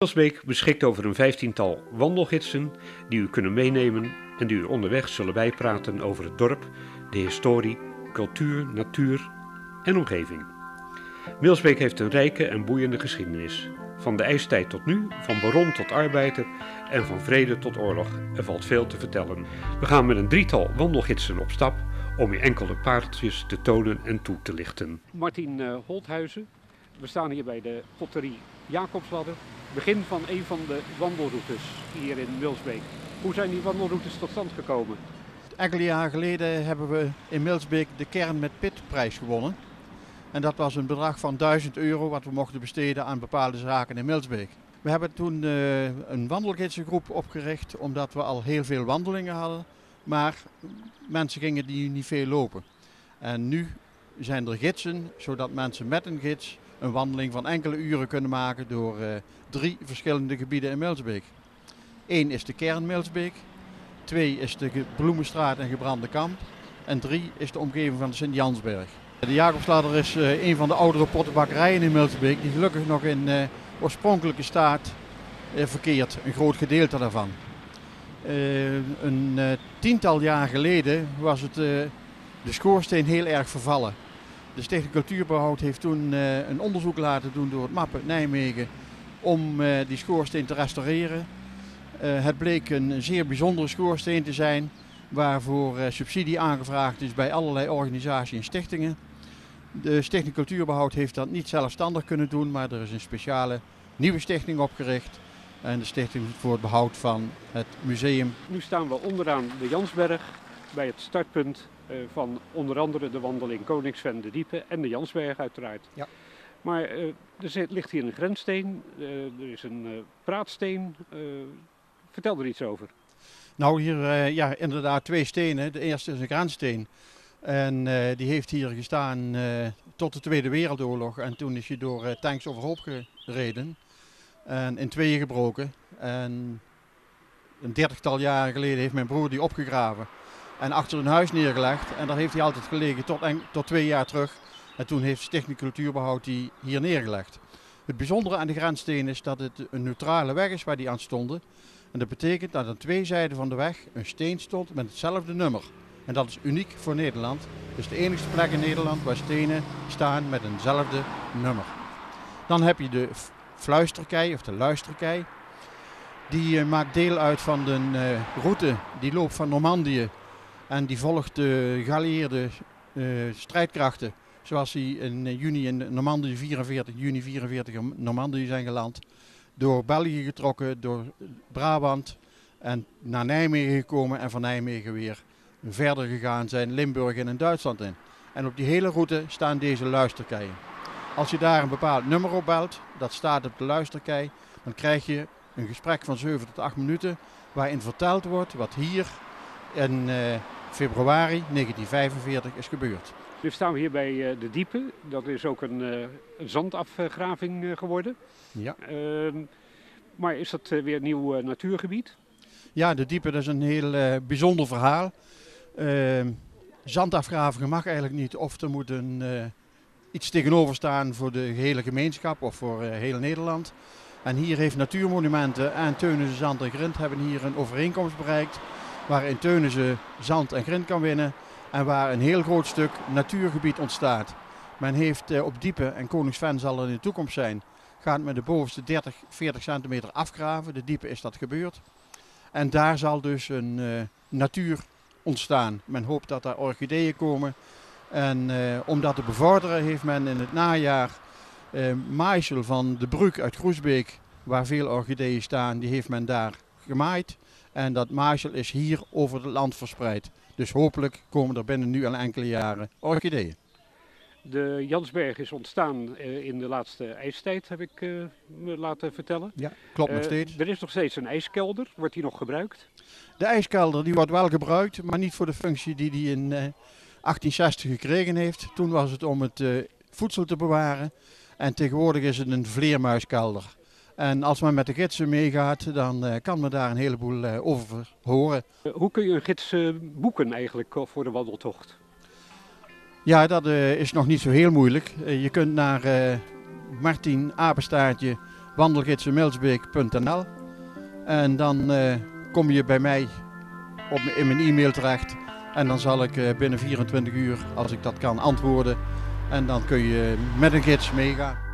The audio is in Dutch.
Milsbeek beschikt over een 15-tal wandelgidsen die u kunnen meenemen en die u onderweg zullen bijpraten over het dorp, de historie, cultuur, natuur en omgeving. Milsbeek heeft een rijke en boeiende geschiedenis. Van de ijstijd tot nu, van baron tot arbeider en van vrede tot oorlog. Er valt veel te vertellen. We gaan met een 3-tal wandelgidsen op stap om u enkele paardjes te tonen en toe te lichten. Martin Holthuizen, we staan hier bij de Schotterie Jacobsladder. Begin van een van de wandelroutes hier in Milsbeek. Hoe zijn die wandelroutes tot stand gekomen? Enkele jaren geleden hebben we in Milsbeek de Kern met Pitprijs gewonnen. En dat was een bedrag van €1000 wat we mochten besteden aan bepaalde zaken in Milsbeek. We hebben toen een wandelgidsengroep opgericht omdat we al heel veel wandelingen hadden. Maar mensen gingen die niet veel lopen. En nu zijn er gidsen zodat mensen met een gids een wandeling van enkele uren kunnen maken door 3 verschillende gebieden in Milsbeek. 1 is de Kern Milsbeek, 2 is de Bloemenstraat en Gebrande Kamp en 3 is de omgeving van de Sint-Jansberg. De Jacobsladder is een van de oudere pottenbakkerijen in Milsbeek die gelukkig nog in oorspronkelijke staat verkeert, een groot gedeelte daarvan. Een 10-tal jaar geleden was de schoorsteen heel erg vervallen. De Stichting Cultuurbehoud heeft toen een onderzoek laten doen door het MAP uit Nijmegen om die schoorsteen te restaureren. Het bleek een zeer bijzondere schoorsteen te zijn waarvoor subsidie aangevraagd is bij allerlei organisaties en stichtingen. De Stichting Cultuurbehoud heeft dat niet zelfstandig kunnen doen, maar er is een speciale nieuwe stichting opgericht. En de Stichting voor het Behoud van het Museum. Nu staan we onderaan de Jansberg bij het startpunt van onder andere de wandeling Koningsven de Diepe en de Jansberg uiteraard. Ja. Maar er ligt hier een grenssteen, er is een praatsteen. Vertel er iets over. Nou, hier inderdaad 2 stenen. De eerste is een grenssteen. En die heeft hier gestaan tot de Tweede Wereldoorlog. En toen is hij door tanks overhoop gereden en in 2 gebroken. En een 30-tal jaren geleden heeft mijn broer die opgegraven en achter een huis neergelegd. En daar heeft hij altijd gelegen tot 2 jaar terug. En toen heeft Stichting Cultuurbehoud die hier neergelegd. Het bijzondere aan de grenssteen is dat het een neutrale weg is waar die aan stonden. En dat betekent dat aan 2 zijden van de weg een steen stond met hetzelfde nummer. En dat is uniek voor Nederland. Het is de enige plek in Nederland waar stenen staan met eenzelfde nummer. Dan heb je de fluisterkei of de luisterkei. Die maakt deel uit van de route die loopt van Normandië. En die volgt de geallieerde strijdkrachten. Zoals die in juni in Normandië 44, juni 44 in Normandië zijn geland. Door België getrokken, door Brabant en naar Nijmegen gekomen en van Nijmegen weer verder gegaan zijn Limburg en in Duitsland in. En op die hele route staan deze luisterkeien. Als je daar een bepaald nummer op belt, dat staat op de luisterkei, dan krijg je een gesprek van 7 tot 8 minuten waarin verteld wordt wat hier in februari 1945 is gebeurd. Nu staan we hier bij de Diepe. Dat is ook een zandafgraving geworden. Ja. Maar is dat weer een nieuw natuurgebied? Ja, de Diepe, dat is een heel bijzonder verhaal. Zandafgravingen mag eigenlijk niet, of er moet iets tegenover staan voor de gehele gemeenschap of voor heel Nederland. En hier heeft Natuurmonumenten en Teunissen Zand en Grind hebben hier een overeenkomst bereikt waarin Teunissen zand en grind kan winnen en waar een heel groot stuk natuurgebied ontstaat. Men heeft op Diepe, en Koningsven zal er in de toekomst zijn, gaat met de bovenste 30-40 centimeter afgraven. De Diepe is dat gebeurd. En daar zal dus een natuur ontstaan. Men hoopt dat daar orchideeën komen. En om dat te bevorderen heeft men in het najaar maaisel van de Bruuk uit Groesbeek, waar veel orchideeën staan, die heeft men daar gemaaid. En dat maaisel is hier over het land verspreid. Dus hopelijk komen er binnen nu al enkele jaren orchideeën. De Jansberg is ontstaan in de laatste ijstijd, heb ik me laten vertellen. Ja, klopt nog steeds. Er is nog steeds een ijskelder. Wordt die nog gebruikt? De ijskelder die wordt wel gebruikt, maar niet voor de functie die die in 1860 gekregen heeft. Toen was het om het voedsel te bewaren. En tegenwoordig is het een vleermuiskelder. En als men met de gidsen meegaat, dan kan men daar een heleboel over horen. Hoe kun je een gids boeken eigenlijk voor de wandeltocht? Ja, dat is nog niet zo heel moeilijk. Je kunt naar Martin Apenstaartje wandelgidsenmilsbeek.nl en dan kom je bij mij in mijn e-mail terecht en dan zal ik binnen 24 uur, als ik dat kan, antwoorden en dan kun je met een gids meegaan.